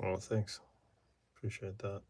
Oh, thanks. Appreciate that.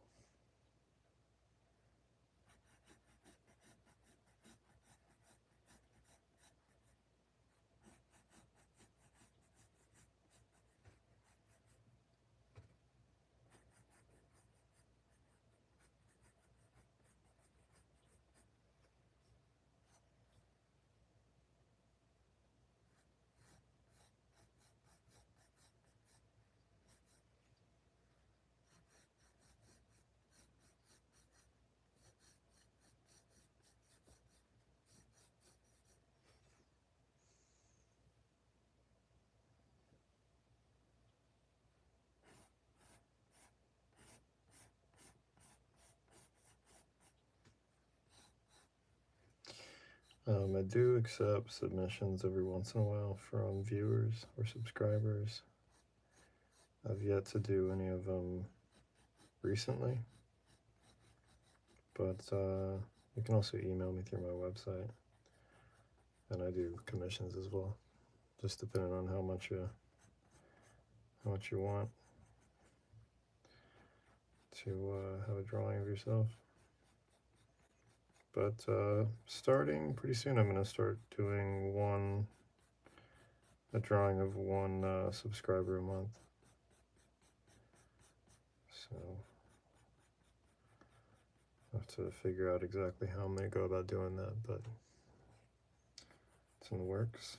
I do accept submissions every once in a while from viewers or subscribers. I've yet to do any of them recently, but you can also email me through my website, and I do commissions as well, just depending on how much you want to have a drawing of yourself. But starting pretty soon, I'm going to start doing a drawing of one subscriber a month. So I have to figure out exactly how I'm going to go about doing that, but it's in the works.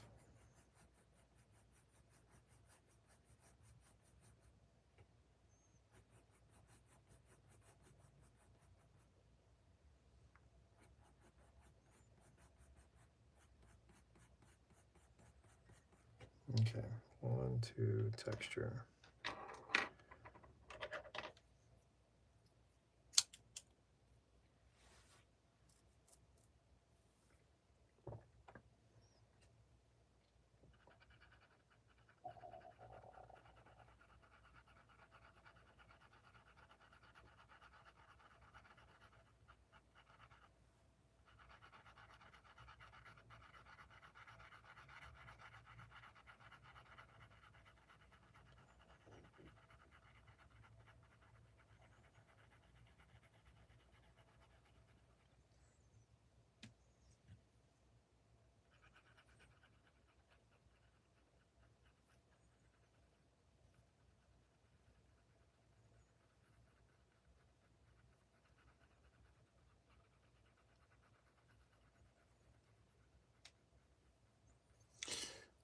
Okay, 1, 2, texture.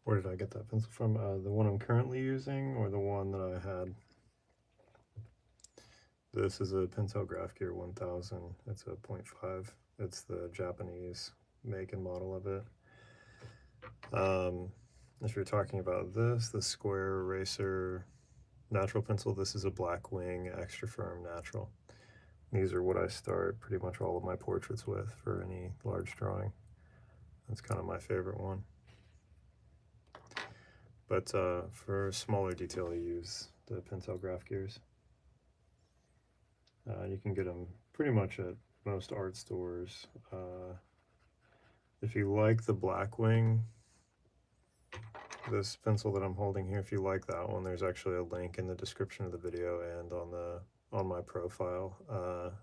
Where did I get that pencil from? The one I'm currently using, or the one that I had? This is a Pentel Graph Gear 1000. It's a 0.5. It's the Japanese make and model of it. If you're talking about this, the square eraser natural pencil, this is a Blackwing extra firm natural. These are what I start pretty much all of my portraits with for any large drawing. That's kind of my favorite one. But for smaller detail, I use the Pentel Graph Gears. You can get them pretty much at most art stores. If you like the Blackwing, this pencil that I'm holding here, if you like that one, there's actually a link in the description of the video and on my profile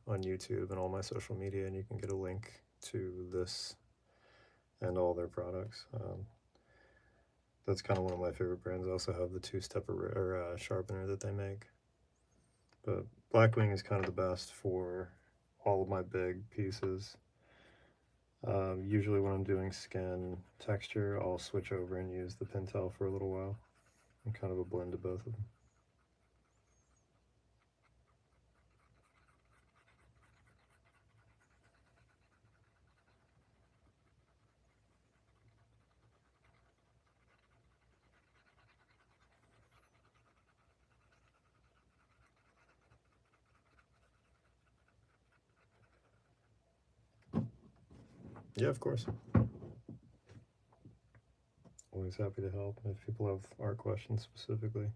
on YouTube and all my social media, and you can get a link to this and all their products. That's kind of one of my favorite brands. I also have the two-step sharpener that they make. But Blackwing is kind of the best for all of my big pieces. Usually when I'm doing skin texture, I'll switch over and use the Pentel for a little while. I'm kind of a blend of both of them. Yeah, of course. Always happy to help if people have art questions specifically.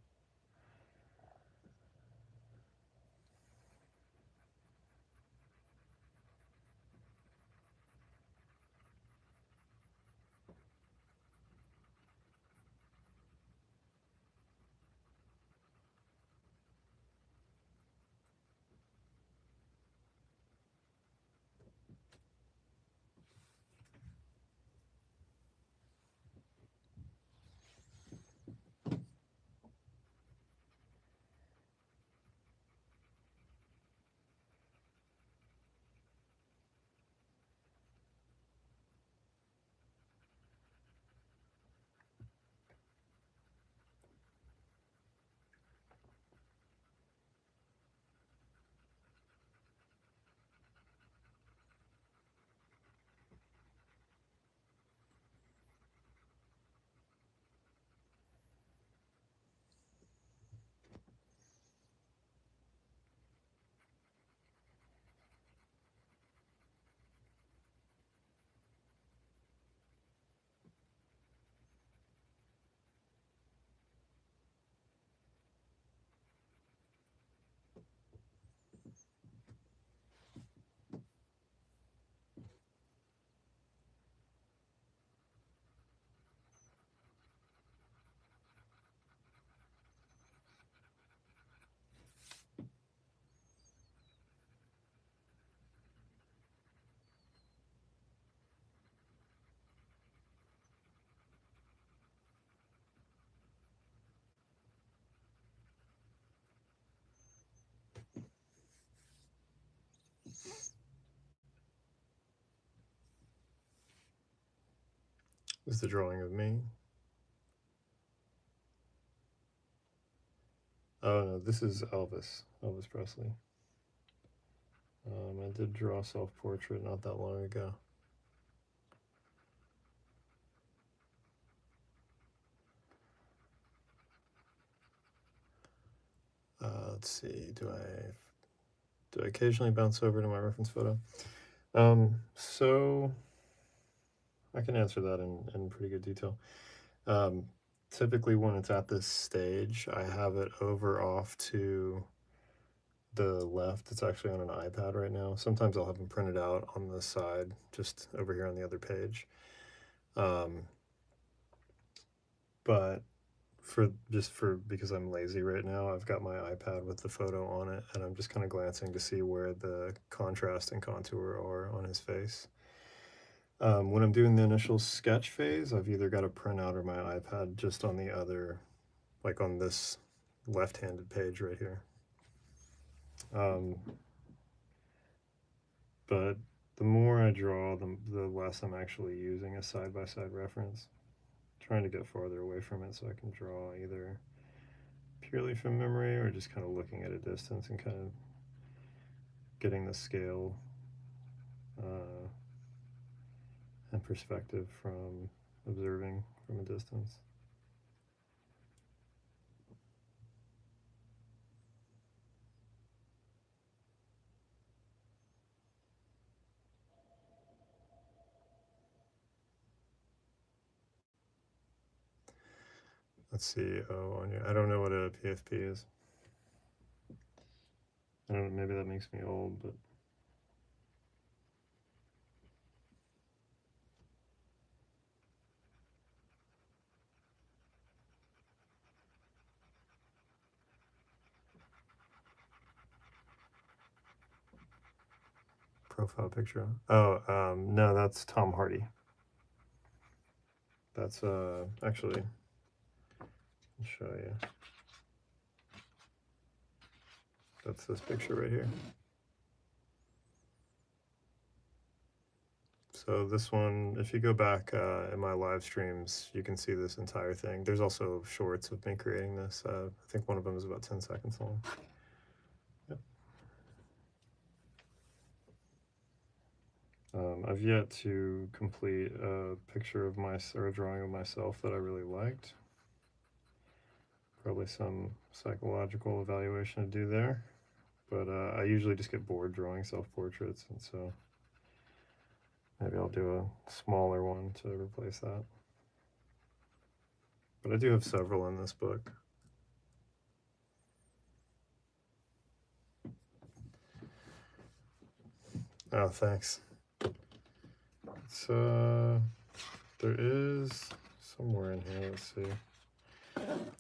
is the drawing of me. Oh no, this is Elvis Presley. I did draw a self-portrait not that long ago. Let's see, do I occasionally bounce over to my reference photo? So I can answer that in pretty good detail. Typically when it's at this stage, I have it over off to the left. It's actually on an iPad right now. Sometimes I'll have them printed out on the side, just over here on the other page. But because I'm lazy right now, I've got my iPad with the photo on it, and I'm just kind of glancing to see where the contrast and contour are on his face. When I'm doing the initial sketch phase, I've either got a printout or my iPad just on the other, like on this left-handed page right here. But the more I draw, the less I'm actually using a side-by-side reference. I'm trying to get farther away from it so I can draw either purely from memory or just kind of looking at a distance and kind of getting the scale and perspective from observing from a distance. Let's see. Oh, I don't know what a PFP is. I don't know, maybe that makes me old, but profile picture. Oh, no, that's Tom Hardy. That's actually, I'll show you. That's this picture right here. So this one, if you go back in my live streams, you can see this entire thing. There's also shorts of me creating this. I think one of them is about 10 seconds long. Yep. I've yet to complete a picture of or a drawing of myself that I really liked. Probably some psychological evaluation to do there. But I usually just get bored drawing self-portraits, and so maybe I'll do a smaller one to replace that. But I do have several in this book. Oh, thanks. So there is somewhere in here, let's see.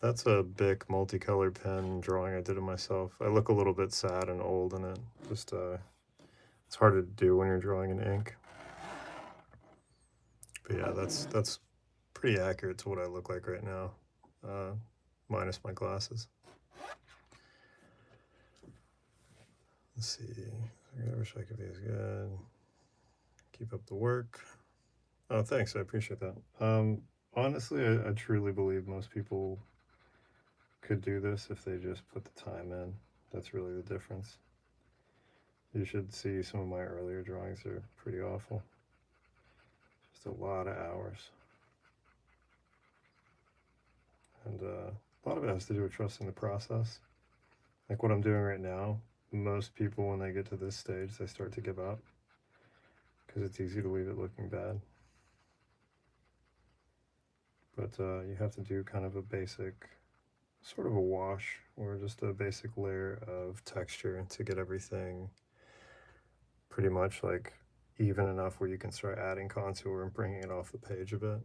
That's a Bic multicolor pen drawing I did of myself. I look a little bit sad and old in it. Just it's hard to do when you're drawing in ink. But yeah, that's pretty accurate to what I look like right now, minus my glasses. Let's see. I wish I could be as good. Keep up the work. Oh, thanks. I appreciate that. Honestly, I truly believe most people could do this if they just put the time in. That's really the difference. You should see some of my earlier drawings. Are pretty awful. Just a lot of hours. And a lot of it has to do with trusting the process. Like what I'm doing right now, most people, when they get to this stage, they start to give up because it's easy to leave it looking bad. But you have to do kind of a basic, sort of a wash, or just a basic layer of texture to get everything pretty much like even enough where you can start adding contour and bringing it off the page a bit.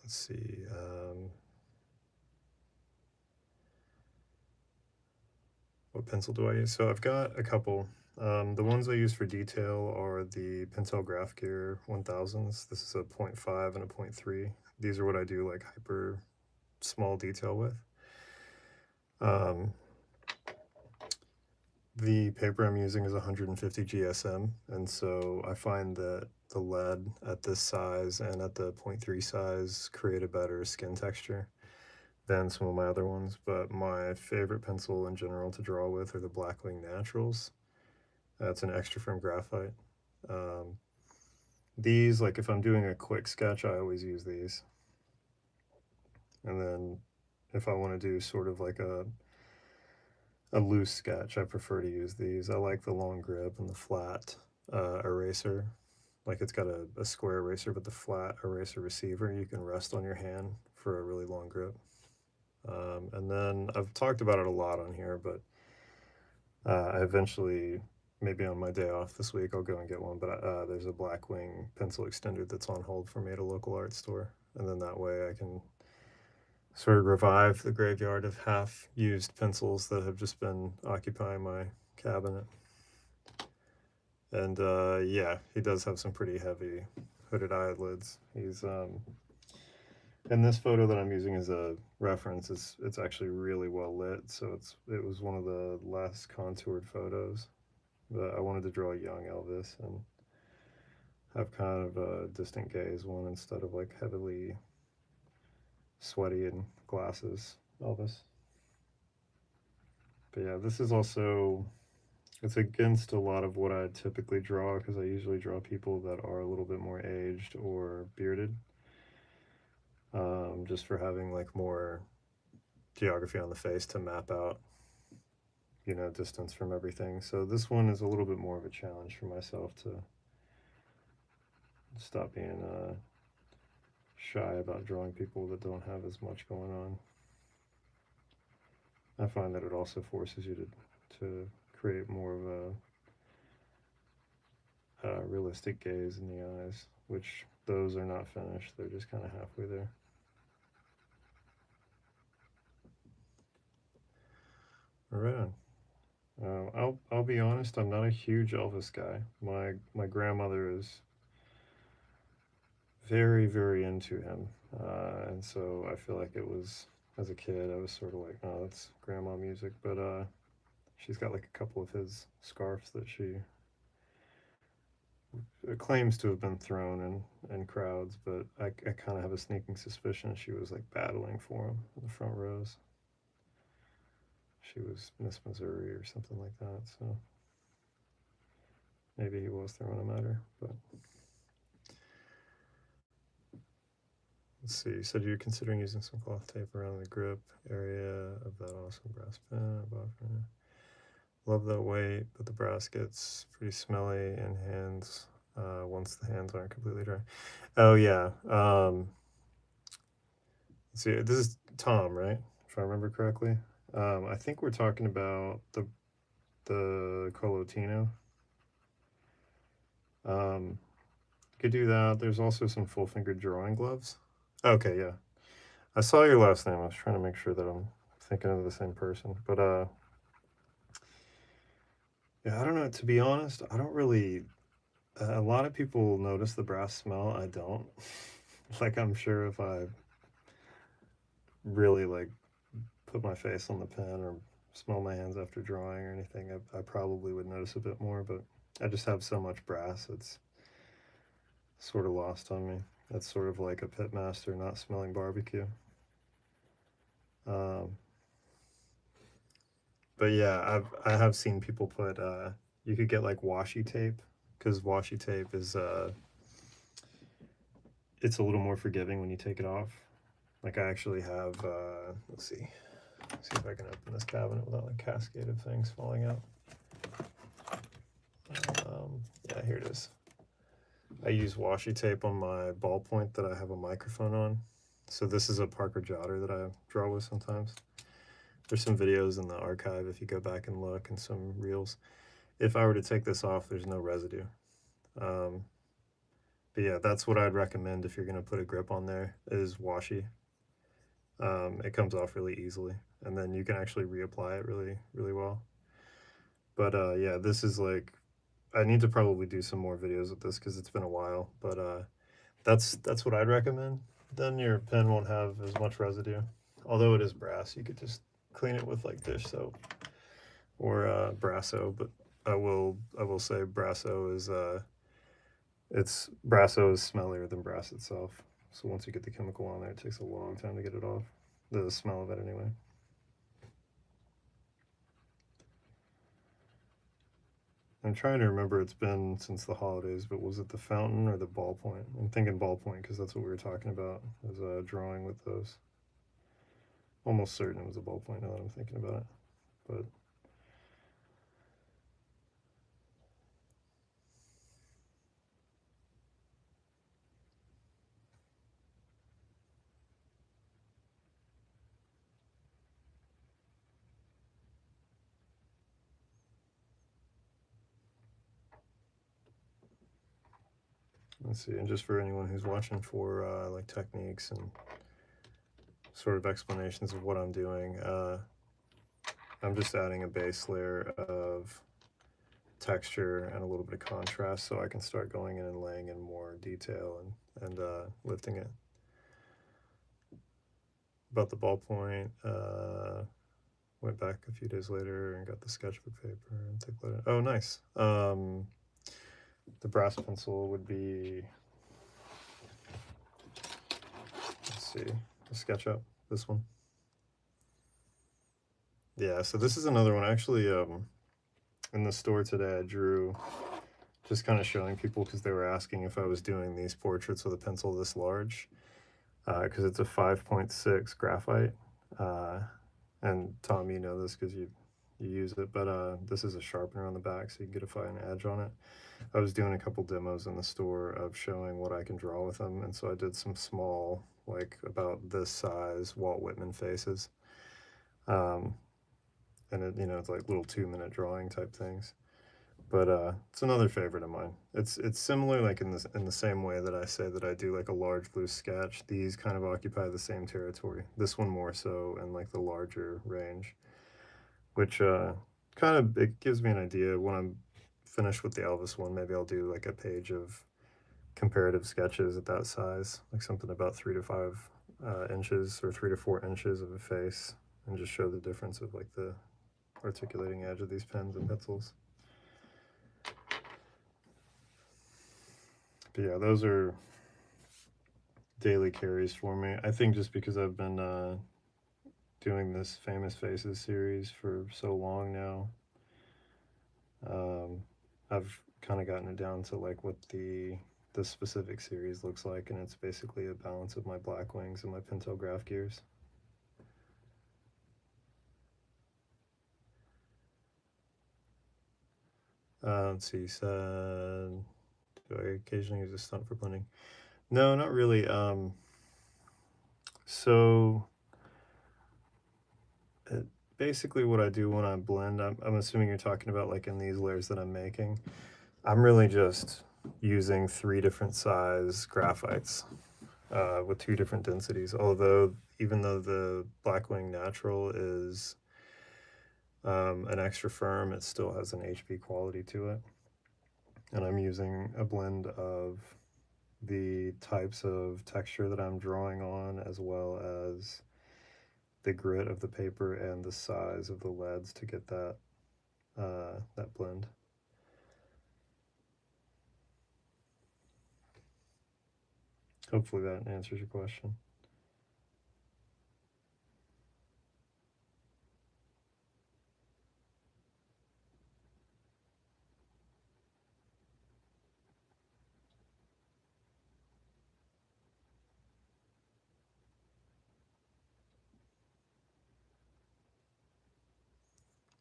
Let's see. What pencil do I use? So I've got a couple. The ones I use for detail are the Pentel Graph Gear 1000s. This is a 0.5 and a 0.3. These are what I do like hyper small detail with. The paper I'm using is 150 GSM, and so I find that the lead at this size and at the 0.3 size create a better skin texture than some of my other ones. But my favorite pencil in general to draw with are the Blackwing Naturals. It's an extra firm graphite. Um, these, like if I'm doing a quick sketch, I always use these. And then if I want to do sort of like a loose sketch, I prefer to use these. I like the long grip and the flat eraser. Like it's got a square eraser, but the flat eraser receiver, you can rest on your hand for a really long grip. And then I've talked about it a lot on here, but I eventually, maybe on my day off this week, I'll go and get one. But there's a Blackwing pencil extender that's on hold for me at a local art store. And then that way I can sort of revive the graveyard of half-used pencils that have just been occupying my cabinet. And yeah, he does have some pretty heavy hooded eyelids. He's and this photo that I'm using as a reference it's actually really well lit, so it was one of the less contoured photos. But I wanted to draw a young Elvis and have kind of a distant gaze one instead of like heavily sweaty and glasses Elvis. But yeah, this is also, it's against a lot of what I typically draw because I usually draw people that are a little bit more aged or bearded, just for having like more geography on the face to map out, you know, distance from everything. So this one is a little bit more of a challenge for myself to stop being shy about drawing people that don't have as much going on. I find that it also forces you to create more of a realistic gaze in the eyes, which those are not finished. They're just kind of halfway there. All right. I'll be honest. I'm not a huge Elvis guy. My grandmother is very into him, and so I feel like it was as a kid I was sort of like, oh, that's grandma music. But she's got like a couple of his scarves that she claims to have been thrown in crowds, but I kind of have a sneaking suspicion she was like battling for him in the front rows. She was Miss Missouri or something like that, so maybe he was throwing them at her. But let's see, you said you're considering using some cloth tape around the grip area of that awesome brass pen. Love that weight, but the brass gets pretty smelly in hands once the hands aren't completely dry. Oh yeah. Let's see, this is Tom, right? If I remember correctly. I think we're talking about the Colotino. Could do that. There's also some full-fingered drawing gloves. Okay, yeah. I saw your last name. I was trying to make sure that I'm thinking of the same person. But yeah, I don't know. To be honest, I don't really. A lot of people notice the brass smell. I don't. Like I'm sure if I really like put my face on the pen or smell my hands after drawing or anything, I probably would notice a bit more. But I just have so much brass, it's sort of lost on me. That's sort of like a pit master not smelling barbecue. But yeah, I have seen people put you could get like washi tape, because washi tape is it's a little more forgiving when you take it off. Like I actually have let's see if I can open this cabinet without like cascade of things falling out. Yeah, here it is. I use washi tape on my ballpoint that I have a microphone on. So this is a Parker Jotter that I draw with sometimes. There's some videos in the archive if you go back and look, and some reels. If I were to take this off, there's no residue. But yeah, that's what I'd recommend if you're going to put a grip on there, is washi. It comes off really easily, and then you can actually reapply it really well. But yeah, this is like, I need to probably do some more videos with this because it's been a while. But that's what I'd recommend. Then your pen won't have as much residue. Although it is brass, you could just clean it with like dish soap. or Brasso, but I will say Brasso is Brasso is smellier than brass itself. So once you get the chemical on there, it takes a long time to get it off. The smell of it, anyway. I'm trying to remember, it's been since the holidays, but was it the fountain or the ballpoint? I'm thinking ballpoint because that's what we were talking about, was drawing with those. Almost certain it was a ballpoint now that I'm thinking about it. But let's see, and just for anyone who's watching for like techniques and sort of explanations of what I'm doing, I'm just adding a base layer of texture and a little bit of contrast so I can start going in and laying in more detail and lifting it. About the ballpoint, went back a few days later and got the sketchbook paper and took that. Oh, nice. The brass pencil would be, let's see, the SketchUp, this one. Yeah, so this is another one. Actually, in the store today, I drew, just kind of showing people because they were asking if I was doing these portraits with a pencil this large, because it's a 5.6 graphite. And Tom, you know this because you use it, but this is a sharpener on the back, so you can get a fine edge on it. I was doing a couple demos in the store of showing what I can draw with them, and so I did some small, like about this size Walt Whitman faces. And it, it's like little 2-minute drawing type things. But it's another favorite of mine. It's similar, like in the same way that I say that I do like a large blue sketch. These kind of occupy the same territory. This one more so in like the larger range, which kind of, it gives me an idea. When I'm finished with the Elvis one, maybe I'll do like a page of comparative sketches at that size, like something about 3 to 5 inches or 3 to 4 inches of a face, and just show the difference of like the articulating edge of these pens and pencils. But yeah, those are daily carries for me. I think just because I've been doing this Famous Faces series for so long now, I've kind of gotten it down to like what the specific series looks like, and it's basically a balance of my Blackwings and my Pentel graph gears. Let's see, said, do I occasionally use a stunt for blending? No, not really. So basically what I do when I blend, I'm assuming you're talking about like in these layers that I'm making, I'm really just using 3 different size graphites with 2 different densities. Although, even though the Blackwing Natural is an extra firm, it still has an HB quality to it. And I'm using a blend of the types of texture that I'm drawing on, as well as the grit of the paper and the size of the leads to get that that blend. Hopefully that answers your question.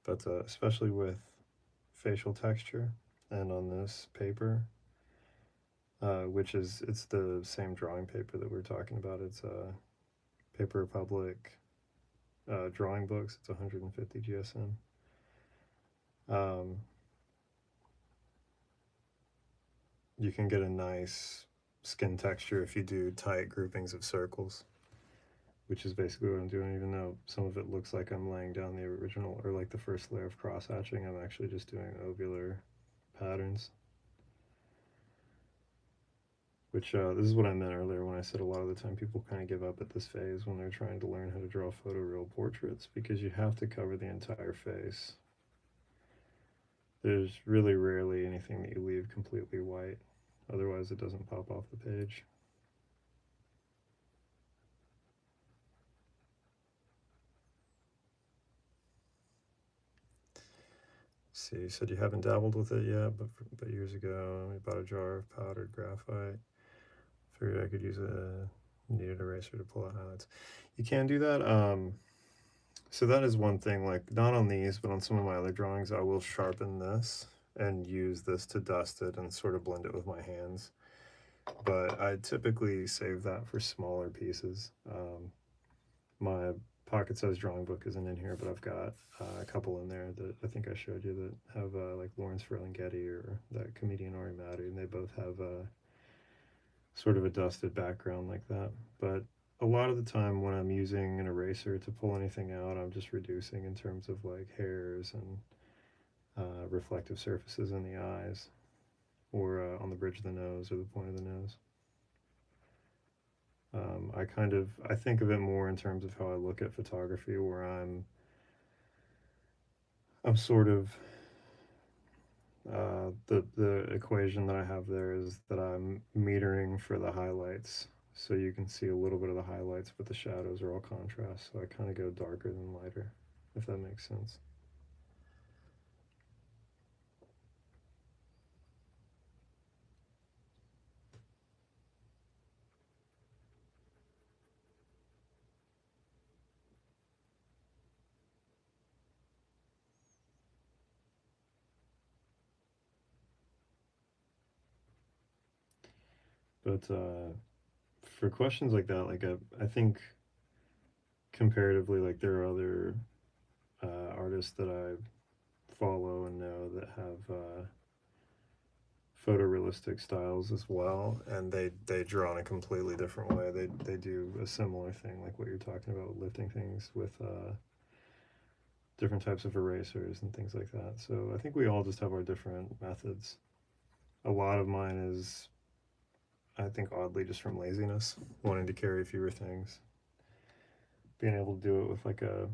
But especially with facial texture and on this paper, which is, it's the same drawing paper that we're talking about. It's Paper Republic drawing books. It's 150 GSM. You can get a nice skin texture if you do tight groupings of circles, which is basically what I'm doing. Even though some of it looks like I'm laying down the original, or like the first layer of cross hatching, I'm actually just doing ovular patterns. Which, this is what I meant earlier when I said a lot of the time people kind of give up at this phase when they're trying to learn how to draw photoreal portraits, because you have to cover the entire face There's really rarely anything that you leave completely white, otherwise it doesn't pop off the page. See, you said you haven't dabbled with it yet, but years ago you bought a jar of powdered graphite. Figured I could use a kneaded eraser to pull out highlights. You can do that. So that is one thing, like not on these, but on some of my other drawings, I will sharpen this and use this to dust it and sort of blend it with my hands. But I typically save that for smaller pieces. My pocket-sized drawing book isn't in here, but I've got a couple in there that I think I showed you that have like Lawrence Ferlinghetti or that comedian Ari Madu, and they both have sort of a dusted background like that. But a lot of the time when I'm using an eraser to pull anything out, I'm just reducing in terms of like hairs and reflective surfaces in the eyes or on the bridge of the nose or the point of the nose. I think of it more in terms of how I look at photography, where I'm sort of the equation that I have there is that I'm metering for the highlights, so you can see a little bit of the highlights, but the shadows are all contrast. So I kind of go darker than lighter, if that makes sense. But for questions like that, like I think comparatively, like there are other artists that I follow and know that have photorealistic styles as well, and they draw in a completely different way. They do a similar thing, like what you're talking about, lifting things with different types of erasers and things like that. So I think we all just have our different methods. A lot of mine is, I think, oddly just from laziness, wanting to carry fewer things, being able to do it with like a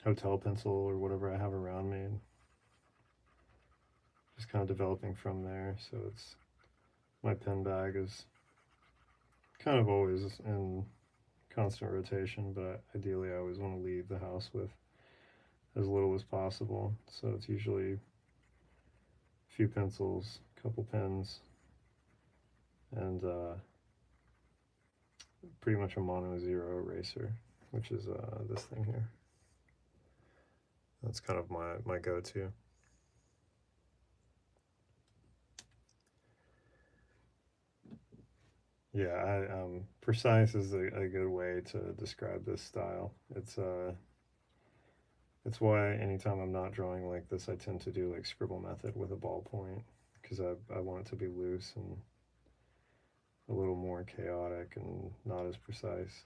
hotel pencil or whatever I have around me, and just kind of developing from there. So it's my pen bag is kind of always in constant rotation, but ideally I always want to leave the house with as little as possible. So it's usually a few pencils, a couple pens, and pretty much a mono zero eraser, which is this thing here. That's kind of my go-to. Yeah, precise is a good way to describe this style. It's why anytime I'm not drawing like this, I tend to do like scribble method with a ballpoint, because I want it to be loose and a little more chaotic and not as precise.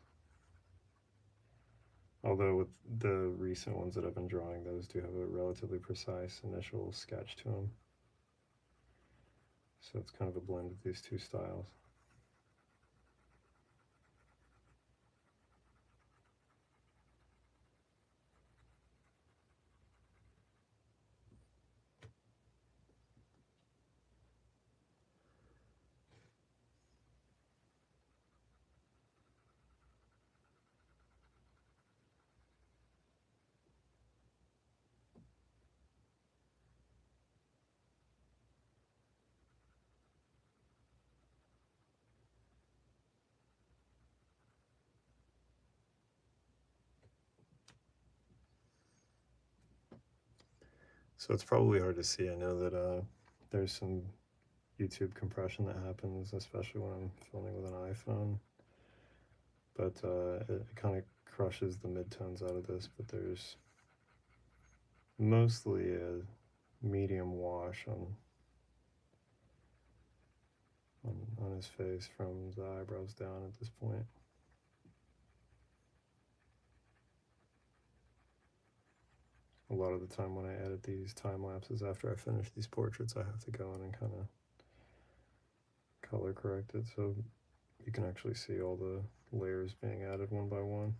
Although with the recent ones that I've been drawing, those do have a relatively precise initial sketch to them. So it's kind of a blend of these two styles. So it's probably hard to see. I know that there's some YouTube compression that happens, especially when I'm filming with an iPhone. But it kind of crushes the midtones out of this. But there's mostly a medium wash on his face from the eyebrows down at this point. A lot of the time when I edit these time lapses after I finish these portraits, I have to go in and kind of color correct it so you can actually see all the layers being added one by one.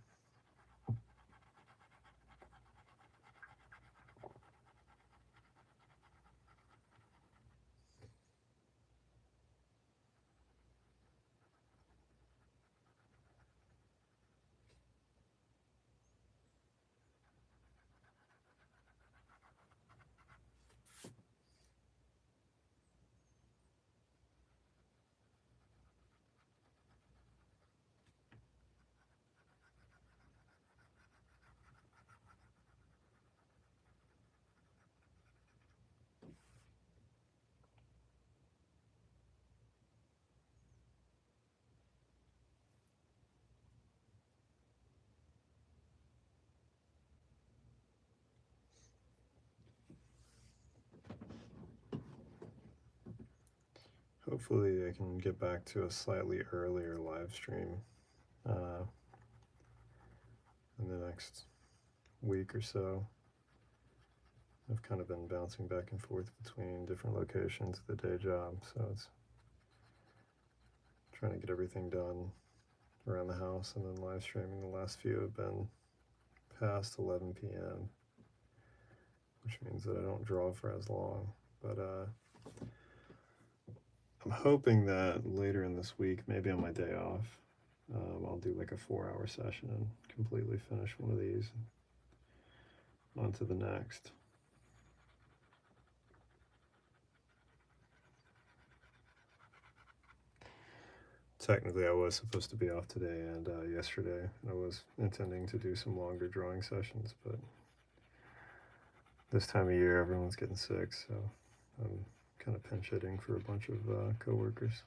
hopefully I can get back to a slightly earlier live stream in the next week or so. I've kind of been bouncing back and forth between different locations of the day job, so it's trying to get everything done around the house, and then live streaming. The last few have been past 11 p.m., which means that I don't draw for as long. But I'm hoping that later in this week, maybe on my day off, I'll do like a 4-hour session and completely finish one of these and on to the next. Technically, I was supposed to be off today and yesterday. I was intending to do some longer drawing sessions, but this time of year, everyone's getting sick, so I'm kind of pinch hitting for a bunch of coworkers.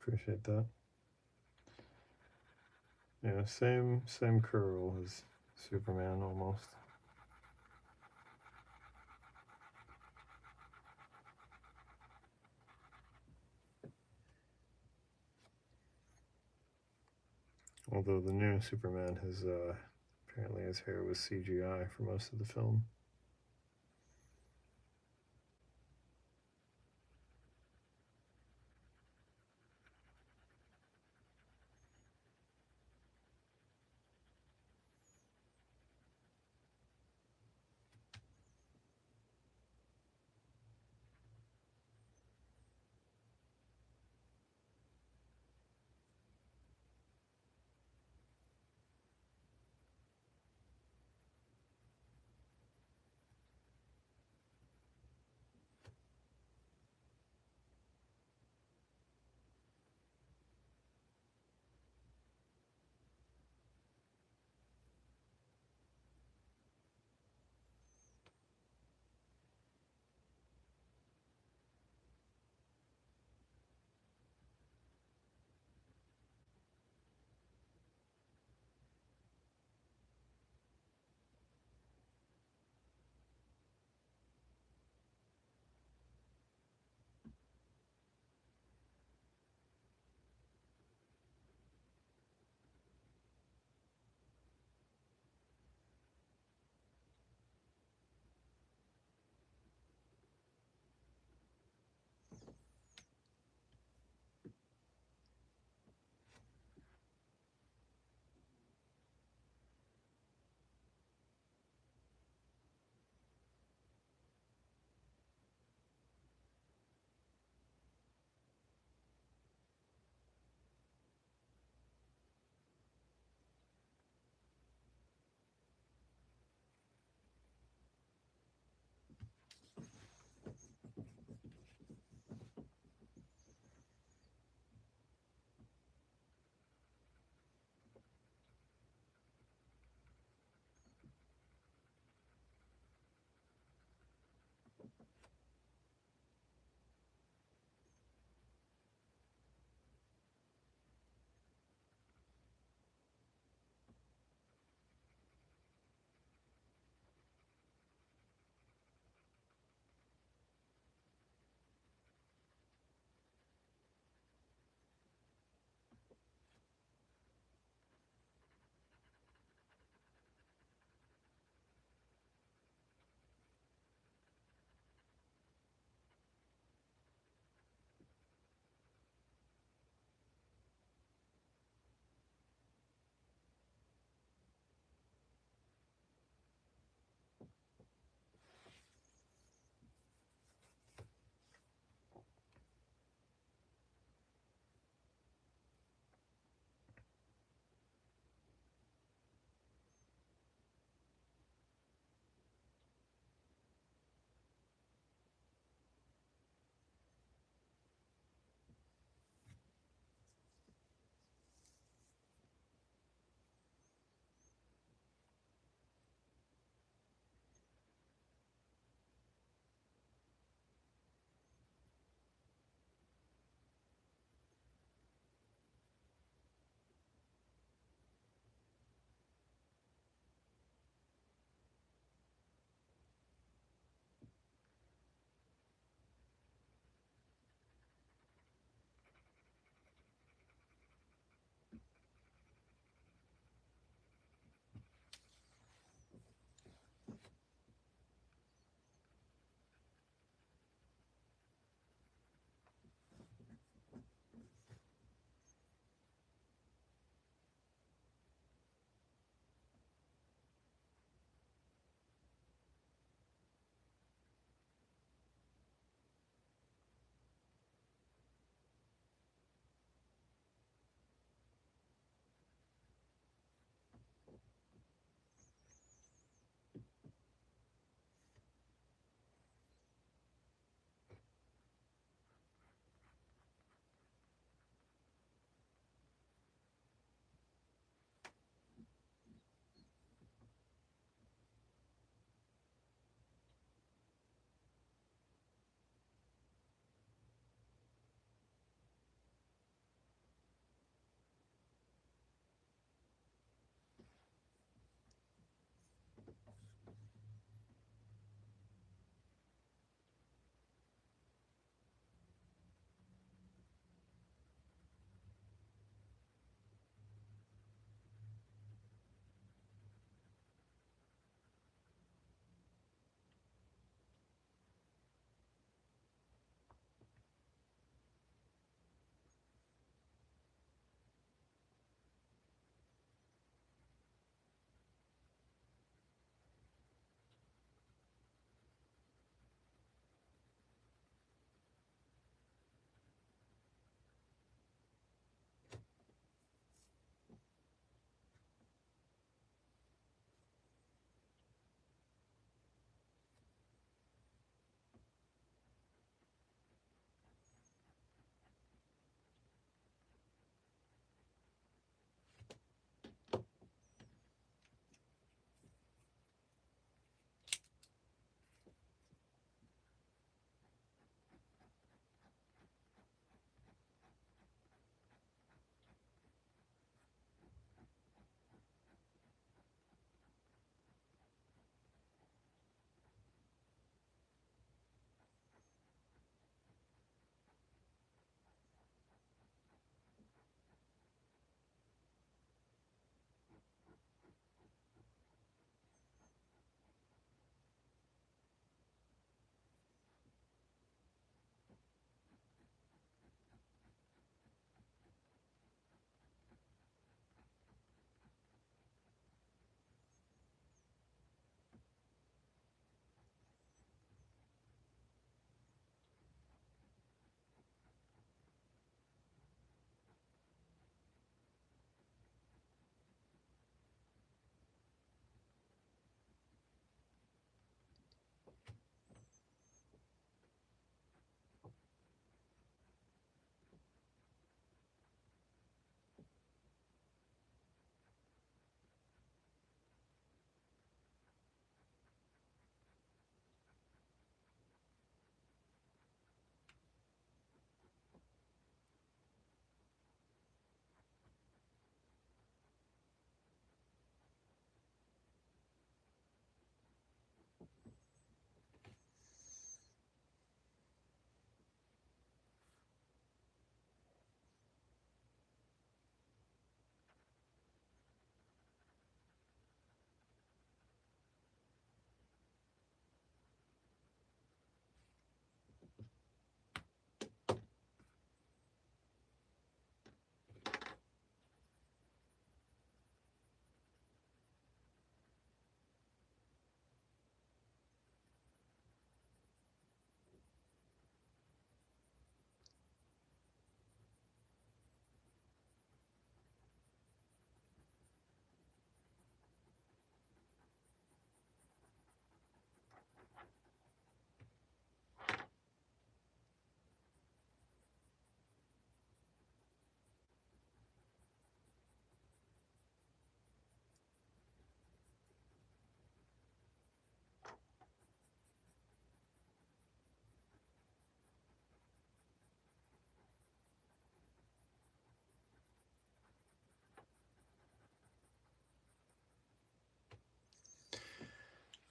Appreciate that. Yeah, same curl as Superman almost. Although the new Superman has apparently his hair was CGI for most of the film.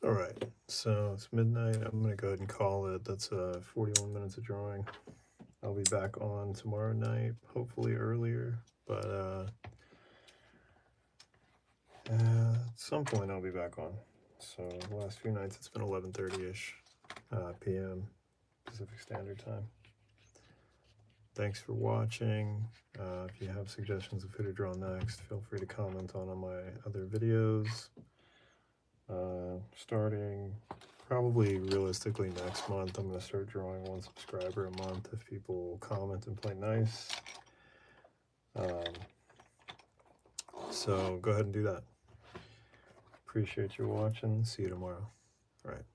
All right, so it's midnight. I'm gonna go ahead and call it. That's 41 minutes of drawing. I'll be back on tomorrow night, hopefully earlier, but at some point I'll be back on. So the last few nights it's been 11:30ish p.m. Pacific Standard Time. Thanks for watching. If you have suggestions of who to draw next, feel free to comment on my other videos. Starting probably realistically next month, I'm going to start drawing 1 subscriber a month if people comment and play nice. So go ahead and do that. Appreciate you watching. See you tomorrow. All right.